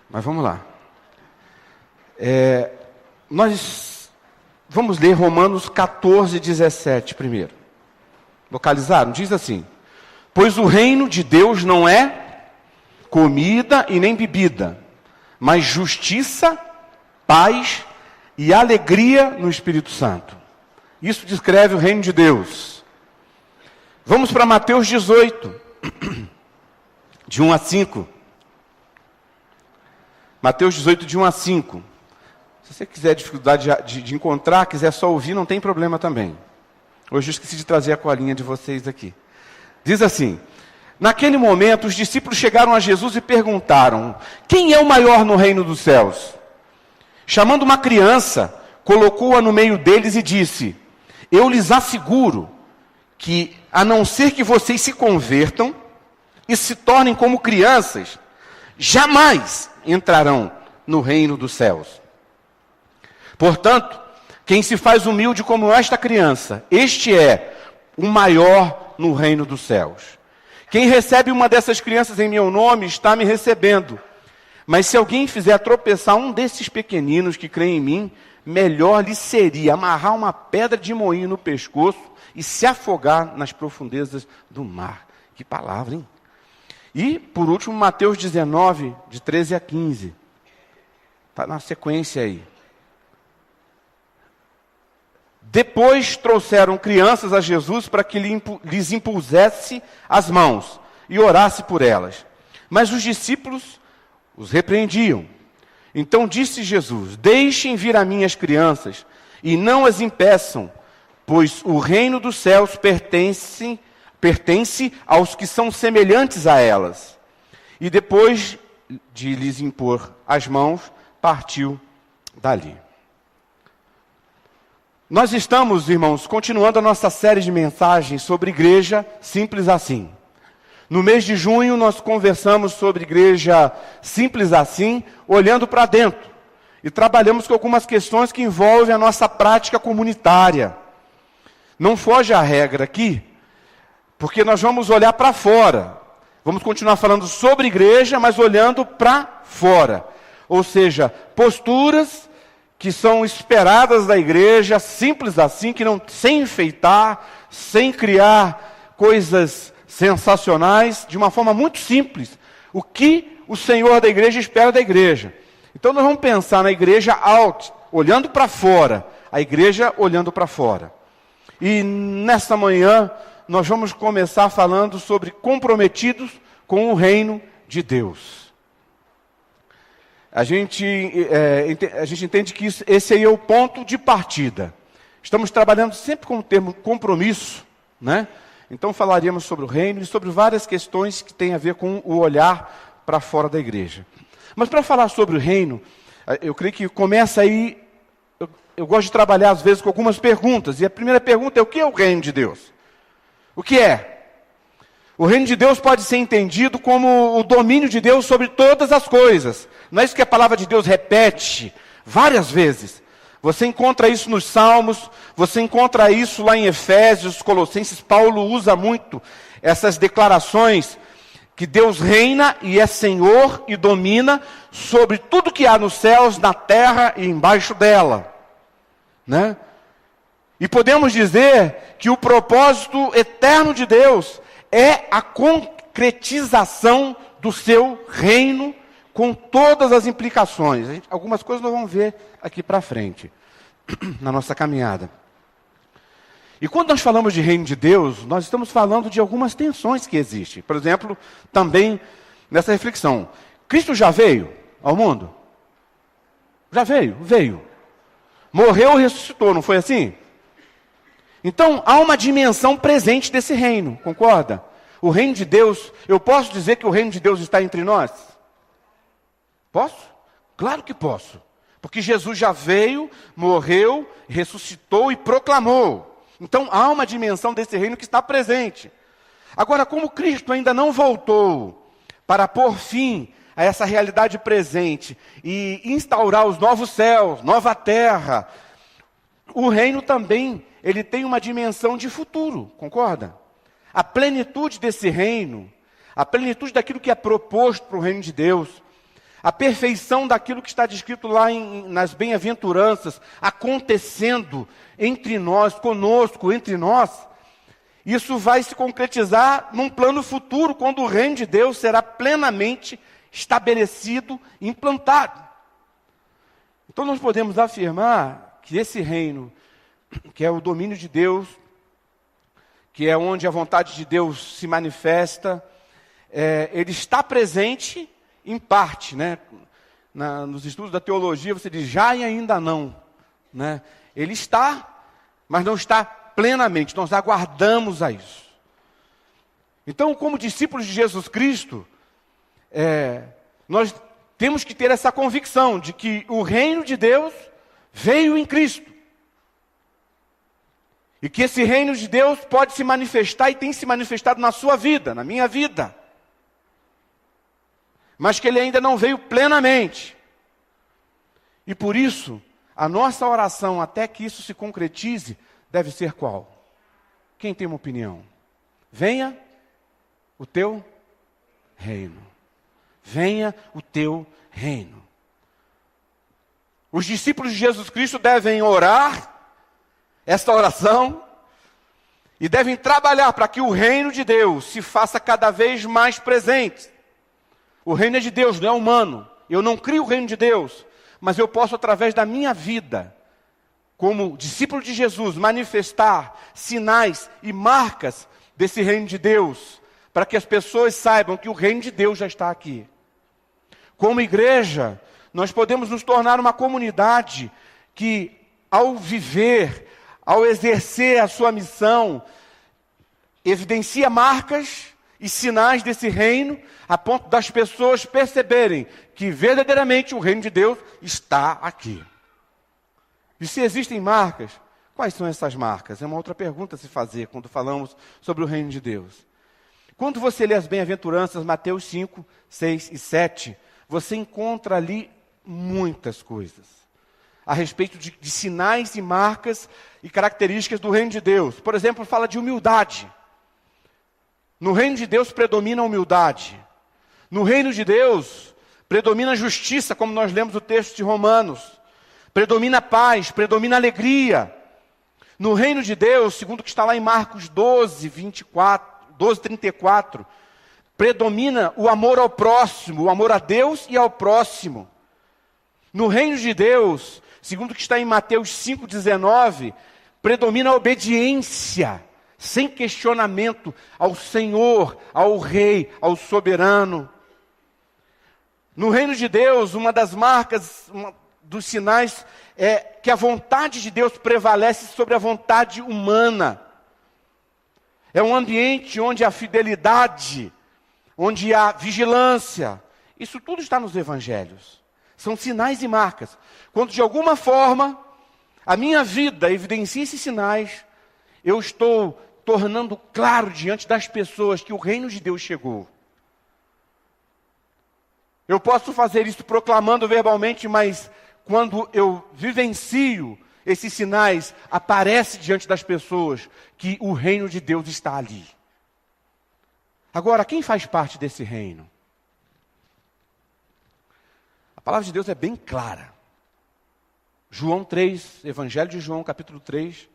Mas vamos lá. Nós vamos ler Romanos 14, 17 primeiro. Localizaram? Diz assim: pois o reino de Deus não é comida e nem bebida, mas justiça, paz e alegria no Espírito Santo. Isso descreve o reino de Deus. Vamos para Mateus 18, de 1 a 5. Mateus 18, de 1 a 5. Se você quiser dificuldade de encontrar, quiser só ouvir, não tem problema também. Hoje eu esqueci de trazer a colinha de vocês aqui. Diz assim: naquele momento os discípulos chegaram a Jesus e perguntaram: quem é o maior no reino dos céus? Chamando uma criança, colocou-a no meio deles e disse: eu lhes asseguro que, a não ser que vocês se convertam e se tornem como crianças, jamais entrarão no reino dos céus. Portanto, quem se faz humilde como esta criança, este é o maior no reino dos céus. Quem recebe uma dessas crianças em meu nome, está me recebendo. Mas se alguém fizer tropeçar um desses pequeninos que creem em mim, melhor lhe seria amarrar uma pedra de moinho no pescoço e se afogar nas profundezas do mar. Que palavra, hein? E, por último, Mateus 19, de 13 a 15. Está na sequência aí. Depois trouxeram crianças a Jesus para que lhes impusesse as mãos e orasse por elas. Mas os discípulos os repreendiam. Então disse Jesus: deixem vir a mim as crianças e não as impeçam, pois o reino dos céus pertence aos que são semelhantes a elas. E depois de lhes impor as mãos, partiu dali. Nós estamos, irmãos, continuando a nossa série de mensagens sobre igreja simples assim. No mês de junho, nós conversamos sobre igreja simples assim, olhando para dentro. E trabalhamos com algumas questões que envolvem a nossa prática comunitária. Não foge à regra aqui, porque nós vamos olhar para fora. Vamos continuar falando sobre igreja, mas olhando para fora. Ou seja, posturas que são esperadas da igreja, simples assim, que não, sem enfeitar, sem criar coisas sensacionais, de uma forma muito simples, o que o Senhor da igreja espera da igreja. Então nós vamos pensar na igreja olhando para fora, a igreja olhando para fora. E nesta manhã nós vamos começar falando sobre comprometidos com o reino de Deus. A gente entende que esse aí é o ponto de partida. Estamos trabalhando sempre com o termo compromisso, né? Então falaríamos sobre o reino e sobre várias questões que têm a ver com o olhar para fora da igreja. Mas para falar sobre o reino, eu creio que começa aí, eu gosto de trabalhar às vezes com algumas perguntas. E a primeira pergunta é: o que é o reino de Deus? O que é? O reino de Deus pode ser entendido como o domínio de Deus sobre todas as coisas. Não é isso que a palavra de Deus repete várias vezes. Você encontra isso nos Salmos, você encontra isso lá em Efésios, Colossenses. Paulo usa muito essas declarações que Deus reina e é Senhor e domina sobre tudo que há nos céus, na terra e embaixo dela, né? E podemos dizer que o propósito eterno de Deus é a concretização do seu reino, com todas as implicações. Algumas coisas nós vamos ver aqui para frente, na nossa caminhada. E quando nós falamos de reino de Deus, nós estamos falando de algumas tensões que existem. Por exemplo, também nessa reflexão: Cristo já veio ao mundo? Já veio? Veio. Morreu e ressuscitou, não foi assim? Então, há uma dimensão presente desse reino, concorda? O reino de Deus, eu posso dizer que o reino de Deus está entre nós? Posso? Claro que posso. Porque Jesus já veio, morreu, ressuscitou e proclamou. Então, há uma dimensão desse reino que está presente. Agora, como Cristo ainda não voltou para pôr fim a essa realidade presente e instaurar os novos céus, nova terra, o reino também, ele tem uma dimensão de futuro, concorda? A plenitude desse reino, a plenitude daquilo que é proposto para o reino de Deus, a perfeição daquilo que está descrito lá nas bem-aventuranças, acontecendo entre nós, conosco, entre nós, isso vai se concretizar num plano futuro, quando o reino de Deus será plenamente estabelecido e implantado. Então nós podemos afirmar que esse reino, que é o domínio de Deus, que é onde a vontade de Deus se manifesta, ele está presente em parte, né? Nos estudos da teologia você diz já e ainda não, né? Ele está, mas não está plenamente, nós aguardamos a isso. Então, como discípulos de Jesus Cristo, nós temos que ter essa convicção de que o reino de Deus veio em Cristo. E que esse reino de Deus pode se manifestar e tem se manifestado na sua vida, na minha vida. Mas que ele ainda não veio plenamente. E por isso, a nossa oração até que isso se concretize, deve ser qual? Quem tem uma opinião? Venha o teu reino. Venha o teu reino. Os discípulos de Jesus Cristo devem orar esta oração e devem trabalhar para que o reino de Deus se faça cada vez mais presente. O reino é de Deus, não é humano. Eu não crio o reino de Deus, mas eu posso, através da minha vida, como discípulo de Jesus, manifestar sinais e marcas desse reino de Deus, para que as pessoas saibam que o reino de Deus já está aqui. Como igreja, nós podemos nos tornar uma comunidade que, ao viver, ao exercer a sua missão, evidencia marcas e sinais desse reino, a ponto das pessoas perceberem que verdadeiramente o reino de Deus está aqui. E se existem marcas, quais são essas marcas? É uma outra pergunta a se fazer quando falamos sobre o reino de Deus. Quando você lê as bem-aventuranças, Mateus 5, 6 e 7, você encontra ali muitas coisas a respeito de sinais e marcas e características do reino de Deus. Por exemplo, fala de humildade. No reino de Deus predomina a humildade. No reino de Deus predomina a justiça, como nós lemos o texto de Romanos. Predomina a paz, predomina a alegria. No reino de Deus, segundo o que está lá em Marcos 12, 34, predomina o amor ao próximo, o amor a Deus e ao próximo. No reino de Deus, segundo o que está em Mateus 5,19, predomina a obediência, sem questionamento, ao Senhor, ao Rei, ao soberano. No reino de Deus, uma das marcas, dos sinais, é que a vontade de Deus prevalece sobre a vontade humana. É um ambiente onde a fidelidade, onde há vigilância, isso tudo está nos evangelhos. São sinais e marcas. Quando de alguma forma a minha vida evidencia esses sinais, eu estou tornando claro diante das pessoas que o reino de Deus chegou. Eu posso fazer isso proclamando verbalmente, mas quando eu vivencio esses sinais, aparece diante das pessoas que o reino de Deus está ali. Agora, quem faz parte desse reino? A palavra de Deus é bem clara. João 3, Evangelho de João, capítulo 3,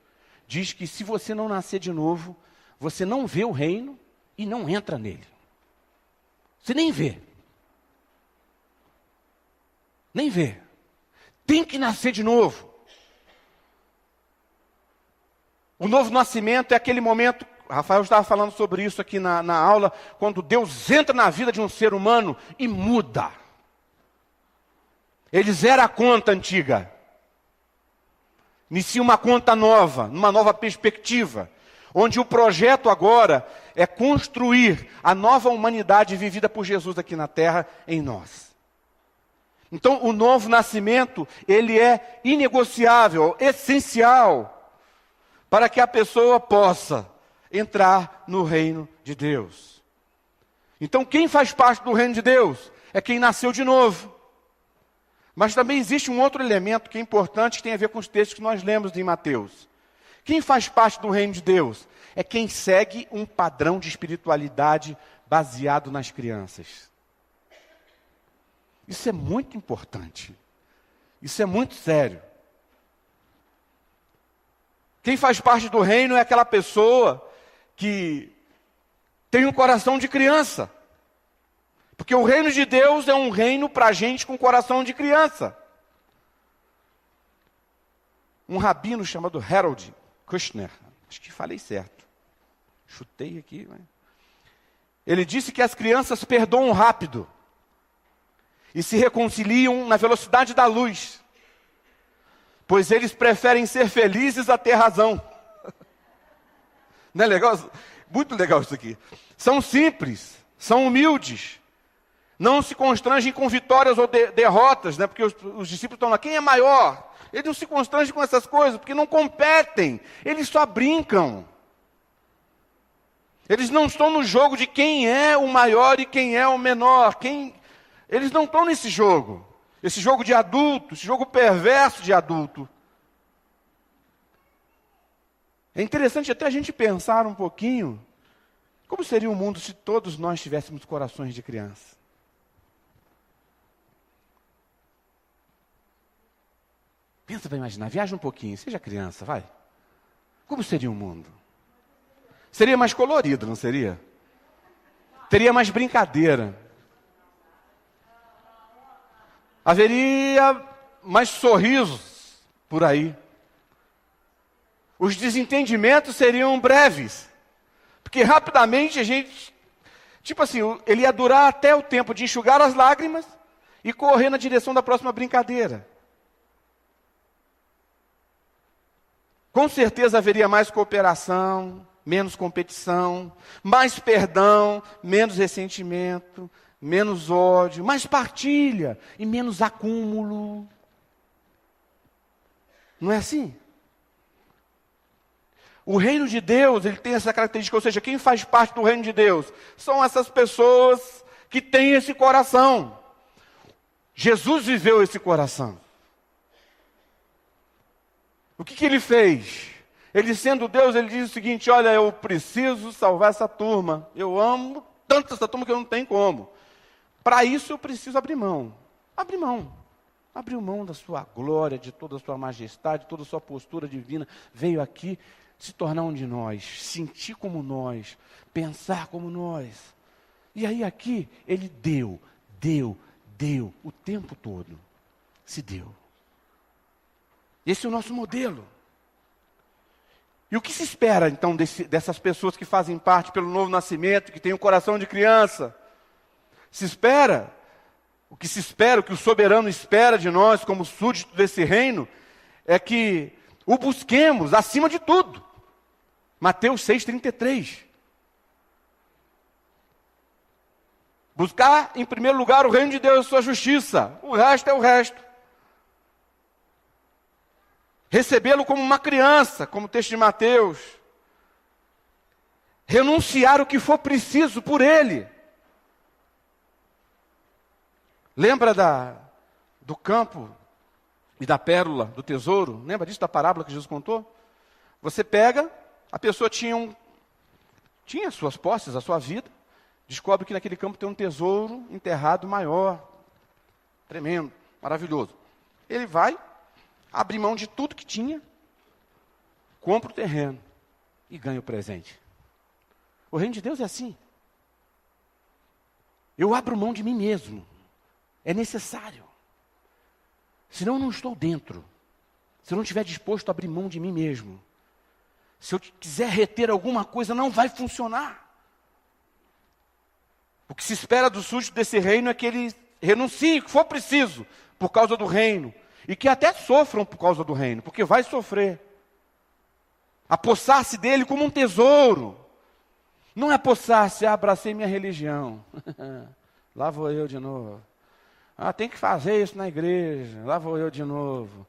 diz que se você não nascer de novo, você não vê o reino e não entra nele. Você nem vê. Nem vê. Tem que nascer de novo. O novo nascimento é aquele momento, Rafael estava falando sobre isso aqui na aula, quando Deus entra na vida de um ser humano e muda. Ele zera a conta antiga. Inicia uma conta nova, numa nova perspectiva, onde o projeto agora é construir a nova humanidade vivida por Jesus aqui na terra em nós. Então, o novo nascimento, ele é inegociável, essencial, para que a pessoa possa entrar no reino de Deus. Então, quem faz parte do reino de Deus é quem nasceu de novo. Mas também existe um outro elemento que é importante, que tem a ver com os textos que nós lemos em Mateus. Quem faz parte do reino de Deus é quem segue um padrão de espiritualidade baseado nas crianças. Isso é muito importante. Isso é muito sério. Quem faz parte do reino é aquela pessoa que tem um coração de criança. Porque o reino de Deus é um reino para gente com coração de criança. Um rabino chamado Harold Kushner, acho que falei certo, chutei aqui, né? Ele disse que as crianças perdoam rápido e se reconciliam na velocidade da luz, pois eles preferem ser felizes a ter razão. Não é legal? Muito legal isso aqui. São simples, são humildes, não se constrangem com vitórias ou derrotas, né? Porque os discípulos estão lá, quem é maior? Eles não se constrangem com essas coisas, porque não competem, eles só brincam. Eles não estão no jogo de quem é o maior e quem é o menor. Eles não estão nesse jogo. Esse jogo de adulto, esse jogo perverso de adulto. É interessante até a gente pensar um pouquinho, como seria o mundo se todos nós tivéssemos corações de criança? Pensa para imaginar, viaja um pouquinho, seja criança, vai. Como seria o mundo? Seria mais colorido, não seria? Teria mais brincadeira. Haveria mais sorrisos por aí. Os desentendimentos seriam breves. Porque rapidamente a gente, tipo assim, ele ia durar até o tempo de enxugar as lágrimas e correr na direção da próxima brincadeira. Com certeza haveria mais cooperação, menos competição, mais perdão, menos ressentimento, menos ódio, mais partilha e menos acúmulo. Não é assim? O reino de Deus, ele tem essa característica, ou seja, quem faz parte do reino de Deus são essas pessoas que têm esse coração. Jesus viveu esse coração. O que ele fez? Ele sendo Deus, ele diz o seguinte, olha, eu preciso salvar essa turma. Eu amo tanto essa turma que eu não tenho como. Para isso eu preciso abrir mão. Abrir mão. Abriu mão da sua glória, de toda a sua majestade, toda a sua postura divina. Veio aqui se tornar um de nós, sentir como nós, pensar como nós. E aí aqui, ele deu o tempo todo. Se deu. Esse é o nosso modelo. E o que se espera, então, dessas pessoas que fazem parte pelo novo nascimento, que têm um coração de criança? O que o soberano espera de nós, como súdito desse reino, é que o busquemos acima de tudo. Mateus 6,33. Buscar, em primeiro lugar, o reino de Deus e sua justiça. O resto é o resto. Recebê-lo como uma criança, como o texto de Mateus. Renunciar o que for preciso por ele. Lembra do campo e da pérola, do tesouro? Lembra disso, da parábola que Jesus contou? Você pega, a pessoa tinha suas posses, a sua vida, descobre que naquele campo tem um tesouro enterrado maior, tremendo, maravilhoso. Ele vai, abre mão de tudo que tinha, compra o terreno e ganha o presente. O reino de Deus é assim. Eu abro mão de mim mesmo. É necessário. Senão eu não estou dentro. Se eu não estiver disposto a abrir mão de mim mesmo. Se eu quiser reter alguma coisa, não vai funcionar. O que se espera do súdito desse reino é que ele renuncie, o que for preciso, por causa do reino. E que até sofram por causa do reino, porque vai sofrer. Apossar-se dele como um tesouro. Não é apossar-se, abracei minha religião. Lá vou eu de novo. Tem que fazer isso na igreja. Lá vou eu de novo.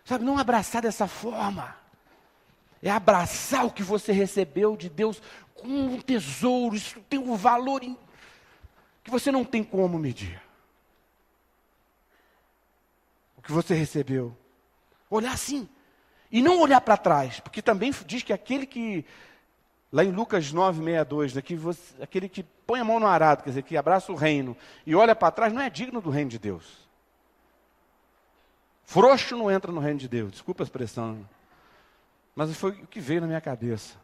Sabe, não abraçar dessa forma. É abraçar o que você recebeu de Deus como um tesouro. Isso tem um valor que você não tem como medir. Que você recebeu. Olhar assim. E não olhar para trás. Porque também diz que aquele que Lá em Lucas 9:62, aquele que põe a mão no arado, quer dizer, que abraça o reino e olha para trás, não é digno do reino de Deus. Frouxo não entra no reino de Deus, desculpa a expressão, mas foi o que veio na minha cabeça.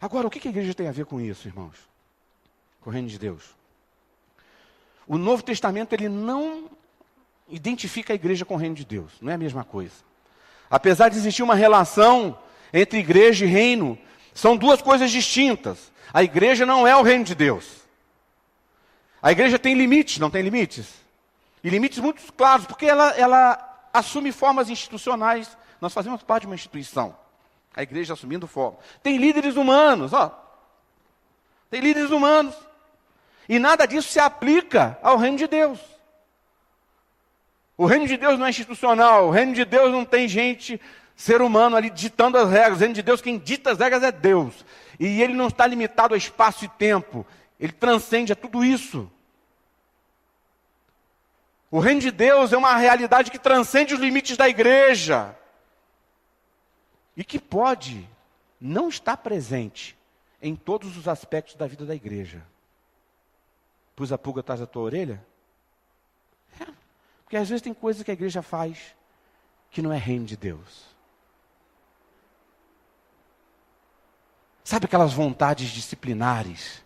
Agora, o que a igreja tem a ver com isso, irmãos? Com o reino de Deus? O Novo Testamento, ele não identifica a igreja com o reino de Deus, não é a mesma coisa. Apesar de existir uma relação entre igreja e reino, são duas coisas distintas. A igreja não é o reino de Deus. A igreja tem limites, não tem limites? E limites muito claros, porque ela assume formas institucionais. Nós fazemos parte de uma instituição. A igreja assumindo forma. Tem líderes humanos, Tem líderes humanos. E nada disso se aplica ao reino de Deus. O reino de Deus não é institucional. O reino de Deus não tem gente, ser humano ali ditando as regras. O reino de Deus, quem dita as regras é Deus. E ele não está limitado a espaço e tempo. Ele transcende a tudo isso. O reino de Deus é uma realidade que transcende os limites da igreja. E que pode não estar presente em todos os aspectos da vida da igreja. Pus a pulga atrás da tua orelha? Porque às vezes tem coisas que a igreja faz que não é reino de Deus. Sabe aquelas vontades disciplinares,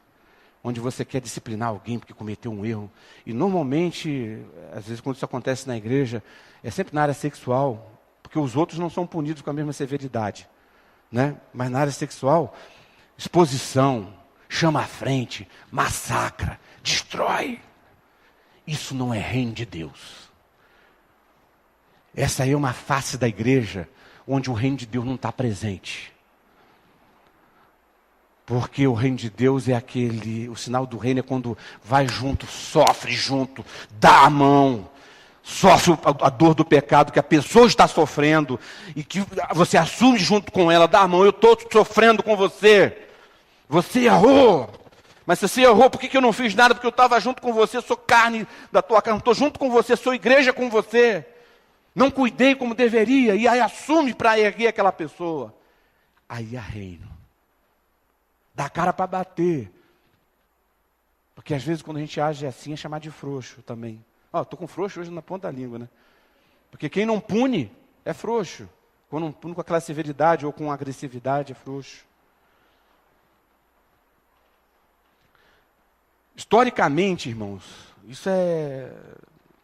onde você quer disciplinar alguém porque cometeu um erro? E normalmente, às vezes quando isso acontece na igreja, é sempre na área sexual, porque os outros não são punidos com a mesma severidade, né? Mas na área sexual, exposição, chama à frente, massacra, destrói. Isso não é reino de Deus. Essa aí é uma face da igreja onde o reino de Deus não está presente. Porque o reino de Deus é o sinal do reino é quando vai junto, sofre junto, dá a mão, sofre a dor do pecado que a pessoa está sofrendo e que você assume junto com ela, dá a mão, eu estou sofrendo com você. Você errou. Mas se você errou, por que eu não fiz nada? Porque eu estava junto com você, sou carne da tua carne, estou junto com você, sou igreja com você. Não cuidei como deveria, e aí assume para erguer aquela pessoa. Aí é reino. Dá cara para bater. Porque às vezes quando a gente age assim, é chamar de frouxo também. Estou com frouxo hoje na ponta da língua, né? Porque quem não pune é frouxo. Quando não pune com aquela severidade ou com agressividade, é frouxo. Historicamente, irmãos, isso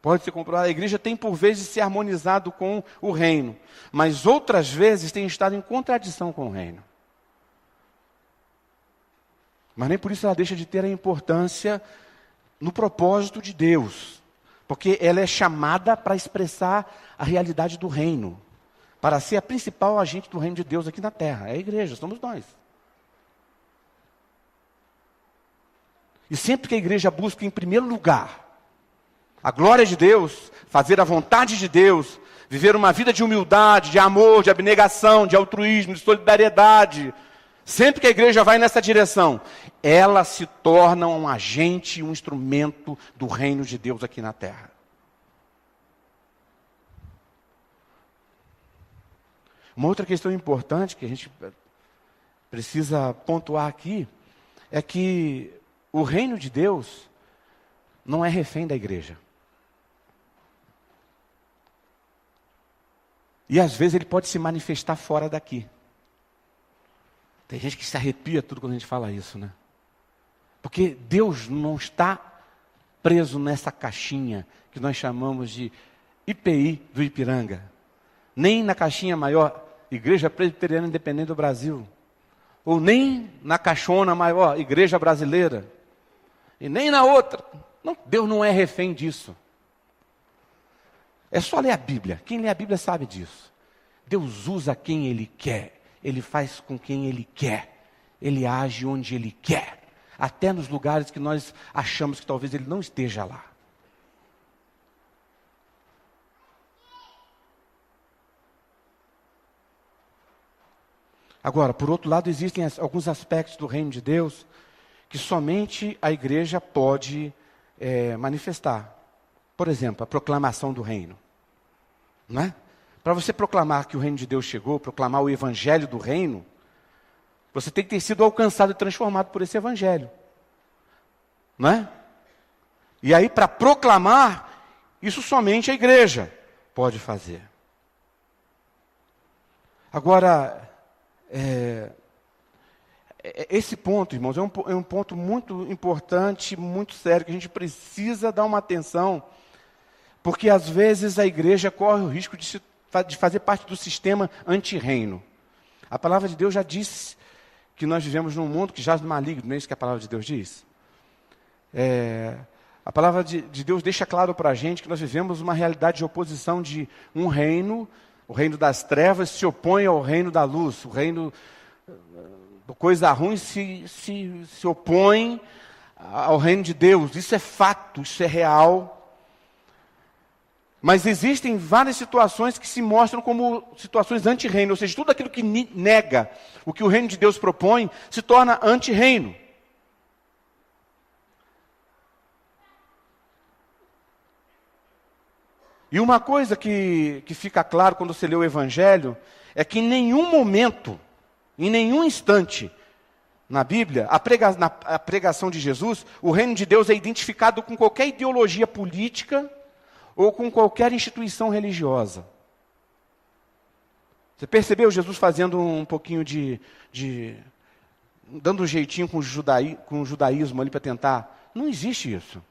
pode ser comprovado. A igreja tem por vezes se harmonizado com o reino, mas outras vezes tem estado em contradição com o reino. Mas nem por isso ela deixa de ter a importância no propósito de Deus, porque ela é chamada para expressar a realidade do reino, para ser a principal agente do reino de Deus aqui na terra. É a igreja, somos nós. E sempre que a igreja busca em primeiro lugar a glória de Deus, fazer a vontade de Deus, viver uma vida de humildade, de amor, de abnegação, de altruísmo, de solidariedade, sempre que a igreja vai nessa direção, ela se torna um agente, um instrumento do reino de Deus aqui na terra. Uma outra questão importante que a gente precisa pontuar aqui é que o reino de Deus não é refém da igreja. E às vezes ele pode se manifestar fora daqui. Tem gente que se arrepia tudo quando a gente fala isso, né? Porque Deus não está preso nessa caixinha que nós chamamos de IPI do Ipiranga. Nem na caixinha maior, Igreja Presbiteriana Independente do Brasil. Ou nem na caixona maior, Igreja Brasileira. E nem na outra. Não, Deus não é refém disso. É só ler a Bíblia. Quem lê a Bíblia sabe disso. Deus usa quem Ele quer. Ele faz com quem Ele quer. Ele age onde Ele quer. Até nos lugares que nós achamos que talvez Ele não esteja lá. Agora, por outro lado, existem alguns aspectos do reino de Deus que somente a igreja pode manifestar. Por exemplo, a proclamação do reino. Não é? Para você proclamar que o reino de Deus chegou, proclamar o evangelho do reino, Você tem que ter sido alcançado e transformado por esse evangelho. Não é? E aí, para proclamar, isso somente a igreja pode fazer. Agora, esse ponto, irmãos, é um ponto muito importante, muito sério, que a gente precisa dar uma atenção, porque às vezes a igreja corre o risco de fazer parte do sistema anti-reino. A palavra de Deus já disse que nós vivemos num mundo que jaz no maligno, não é isso que a palavra de Deus diz? A palavra de Deus deixa claro para a gente que nós vivemos uma realidade de oposição de um reino, o reino das trevas se opõe ao reino da luz, o reino da coisa ruim se opõe ao reino de Deus. Isso é fato, isso é real. Mas existem várias situações que se mostram como situações anti-reino, ou seja, tudo aquilo que nega o que o reino de Deus propõe se torna anti-reino. E uma coisa que fica claro quando você lê o Evangelho, é que em nenhum momento, em nenhum instante, na Bíblia, na pregação de Jesus, o reino de Deus é identificado com qualquer ideologia política ou com qualquer instituição religiosa. Você percebeu Jesus fazendo um pouquinho dando um jeitinho com o judaísmo ali para tentar? Não existe isso.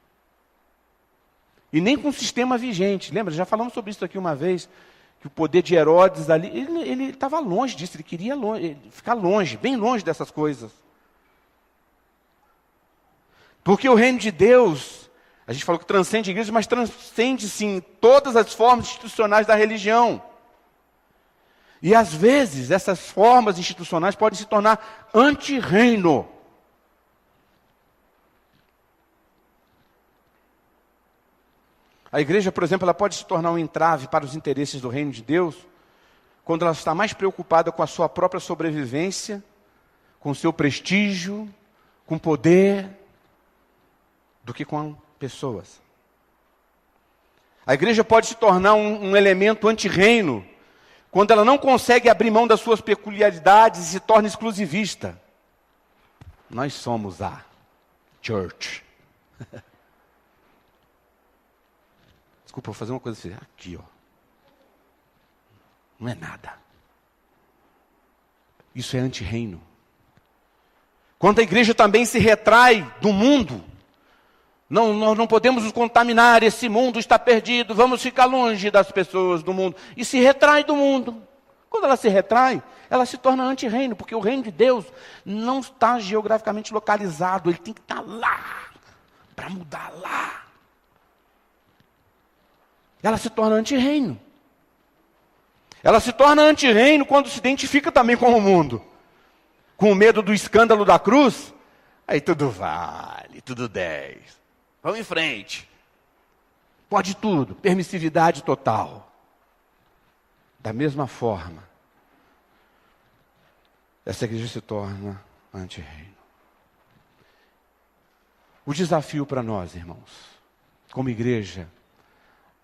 E nem com o sistema vigente. Lembra? Já falamos sobre isso aqui uma vez, que o poder de Herodes ali, ele estava longe disso, ele queria ficar longe, bem longe dessas coisas. Porque o reino de Deus, a gente falou que transcende a igreja, mas transcende sim todas as formas institucionais da religião. E às vezes essas formas institucionais podem se tornar anti-reino. A igreja, por exemplo, ela pode se tornar um entrave para os interesses do reino de Deus, quando ela está mais preocupada com a sua própria sobrevivência, com o seu prestígio, com poder, do que com pessoas. A igreja pode se tornar um elemento anti-reino, quando ela não consegue abrir mão das suas peculiaridades e se torna exclusivista. Nós somos a church. Desculpa, vou fazer uma coisa assim. Aqui, ó. Não é nada. Isso é anti-reino. Quando a igreja também se retrai do mundo, nós não podemos nos contaminar, esse mundo está perdido, vamos ficar longe das pessoas do mundo. E se retrai do mundo. Quando ela se retrai, ela se torna anti-reino, porque o reino de Deus não está geograficamente localizado, ele tem que estar lá, para mudar lá. Ela se torna anti-reino. Ela se torna anti-reino quando se identifica também com o mundo. Com medo do escândalo da cruz, aí tudo vale, tudo 10. Vamos em frente. Pode tudo, permissividade total. Da mesma forma, essa igreja se torna anti-reino. O desafio para nós, irmãos, como igreja,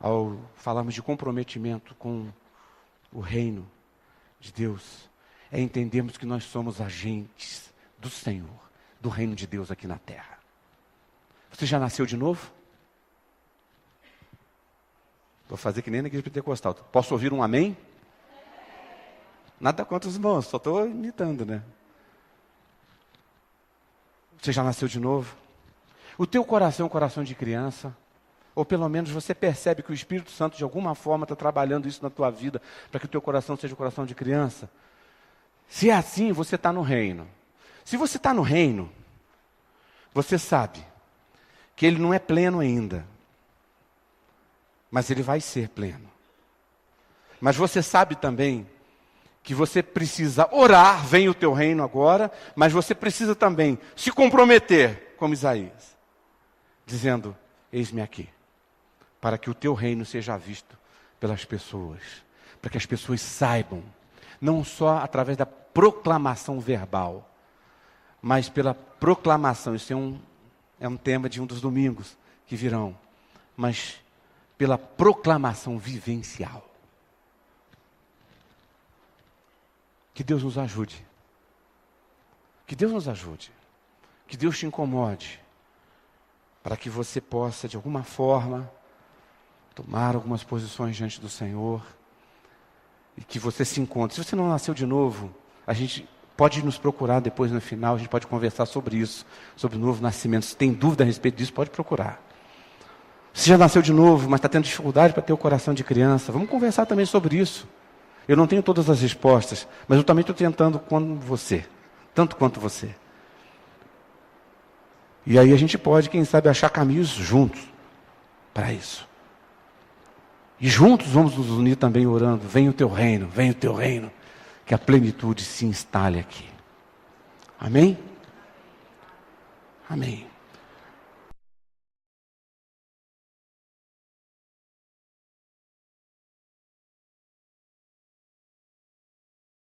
ao falarmos de comprometimento com o reino de Deus, é entendermos que nós somos agentes do Senhor, do reino de Deus aqui na terra. Você já nasceu de novo? Vou fazer que nem na igreja pentecostal. Posso ouvir um amém? Nada contra os irmãos, só estou imitando, né? Você já nasceu de novo? O teu coração é um coração de criança? Ou pelo menos você percebe que o Espírito Santo de alguma forma está trabalhando isso na tua vida, para que o teu coração seja um coração de criança? Se é assim, você está no reino. Se você está no reino, você sabe que ele não é pleno ainda, mas ele vai ser pleno. Mas você sabe também que você precisa orar, vem o teu reino agora, mas você precisa também se comprometer, como Isaías, dizendo, eis-me aqui, para que o teu reino seja visto pelas pessoas, para que as pessoas saibam, não só através da proclamação verbal, mas pela proclamação, isso é um tema de um dos domingos que virão, mas pela proclamação vivencial. Que Deus nos ajude Que Deus nos ajude, que Deus te incomode, para que você possa, de alguma forma, tomar algumas posições diante do Senhor, e que você se encontre. Se você não nasceu de novo, a gente pode nos procurar depois no final, a gente pode conversar sobre isso, sobre o novo nascimento. Se tem dúvida a respeito disso, pode procurar. Se já nasceu de novo, mas está tendo dificuldade para ter o coração de criança, vamos conversar também sobre isso. Eu não tenho todas as respostas, mas eu também estou tentando com você, tanto quanto você. E aí a gente pode, quem sabe, achar caminhos juntos para isso. E juntos vamos nos unir também orando, venha o teu reino, que a plenitude se instale aqui. Amém? Amém.